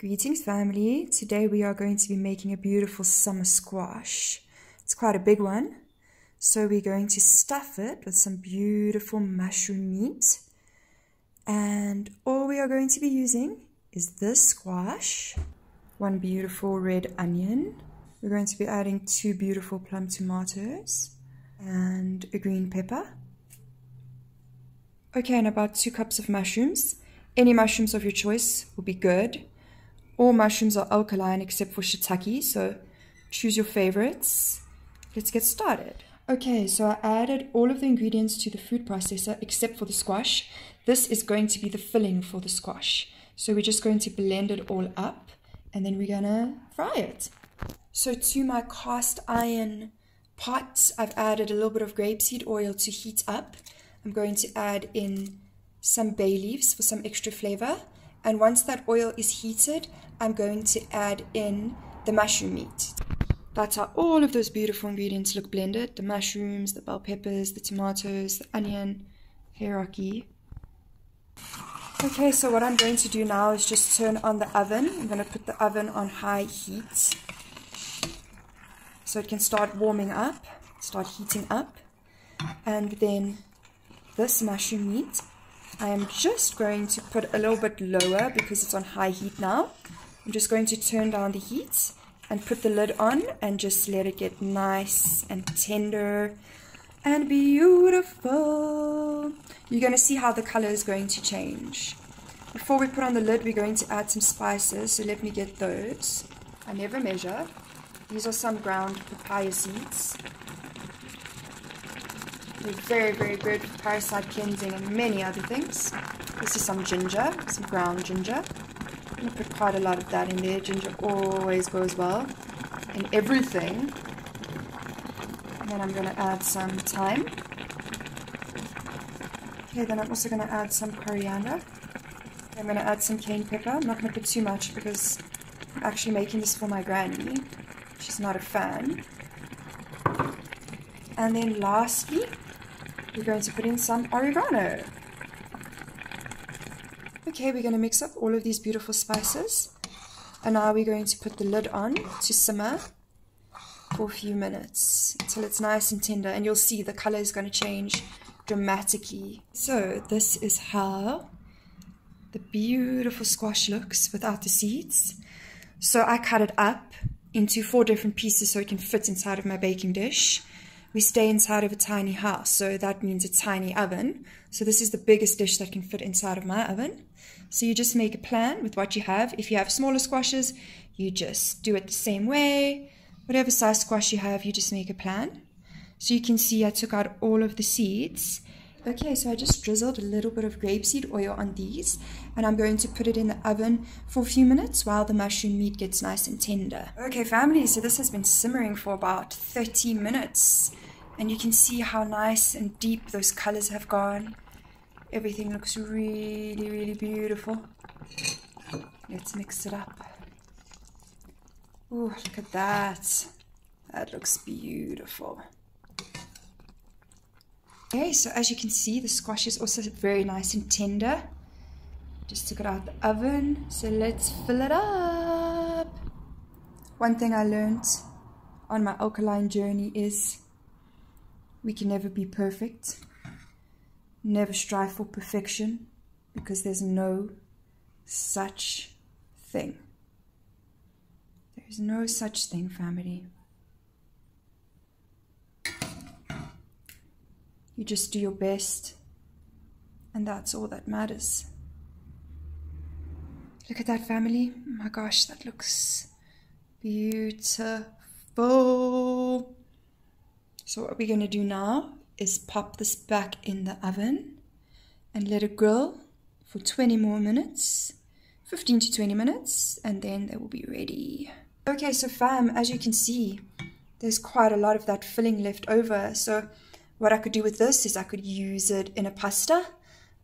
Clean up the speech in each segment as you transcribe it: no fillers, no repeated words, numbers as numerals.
Greetings family, today we are going to be making a beautiful summer squash. It's quite a big one, so we're going to stuff it with some beautiful mushroom meat. And all we are going to be using is this squash, one beautiful red onion. We're going to be adding 2 beautiful plum tomatoes and a green pepper. Okay, and about 2 cups of mushrooms. Any mushrooms of your choice will be good. All mushrooms are alkaline except for shiitake, so choose your favorites. Let's get started. Okay, so I added all of the ingredients to the food processor except for the squash. This is going to be the filling for the squash. So we're just going to blend it all up and then we're gonna fry it. So to my cast iron pot, I've added a little bit of grapeseed oil to heat up. I'm going to add in some bay leaves for some extra flavor. And once that oil is heated, I'm going to add in the mushroom meat. That's how all of those beautiful ingredients look blended. The mushrooms, the bell peppers, the tomatoes, the onion, hearty. Okay, so what I'm going to do now is just turn on the oven. I'm going to put the oven on high heat so it can start warming up, start heating up. And then this mushroom meat, I am just going to put a little bit lower because it's on high heat now. I'm just going to turn down the heat and put the lid on and just let it get nice and tender and beautiful. You're going to see how the color is going to change. Before we put on the lid, we're going to add some spices, so let me get those. I never measure. These are some ground papaya seeds. They're very, very good for parasite cleansing and many other things. This is some ginger, some ground ginger. I'm going to put quite a lot of that in there. Ginger always goes well in everything. And then I'm going to add some thyme. Okay, then I'm also going to add some coriander. I'm going to add some cayenne pepper. I'm not going to put too much because I'm actually making this for my granny. She's not a fan. And then lastly, we're going to put in some oregano. Okay, we're going to mix up all of these beautiful spices. And now we're going to put the lid on to simmer for a few minutes until it's nice and tender. And you'll see the color is going to change dramatically. So this is how the beautiful squash looks without the seeds. So I cut it up into 4 different pieces so it can fit inside of my baking dish. We stay inside of a tiny house, so that means a tiny oven. So this is the biggest dish that can fit inside of my oven. So you just make a plan with what you have. If you have smaller squashes, you just do it the same way. Whatever size squash you have, you just make a plan. So you can see I took out all of the seeds. Okay, so I just drizzled a little bit of grapeseed oil on these, and I'm going to put it in the oven for a few minutes while the mushroom meat gets nice and tender. Okay, family, so this has been simmering for about 30 minutes, and you can see how nice and deep those colors have gone. Everything looks really, really beautiful. Let's mix it up. Oh, look at that. That looks beautiful. Okay, so as you can see, the squash is also very nice and tender. Just took it out the oven, so let's fill it up. One thing I learned on my alkaline journey is we can never be perfect. Never strive for perfection, because there's no such thing. There is no such thing, family. You just do your best, and that's all that matters. Look at that, family. Oh my gosh, that looks beautiful. So what we're going to do now is pop this back in the oven and let it grill for 20 more minutes, 15 to 20 minutes, and then they will be ready. Okay, so fam, as you can see, there's quite a lot of that filling left over. So what I could do with this is I could use it in a pasta,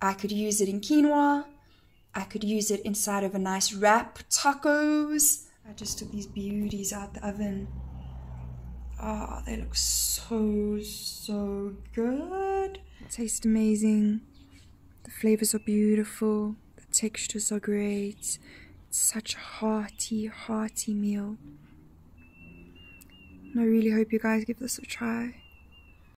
I could use it in quinoa, I could use it inside of a nice wrap, tacos. I just took these beauties out the oven. Oh, they look so, so good. It tastes amazing. The flavors are beautiful. The textures are great. It's Such a hearty meal. And I really hope you guys give this a try.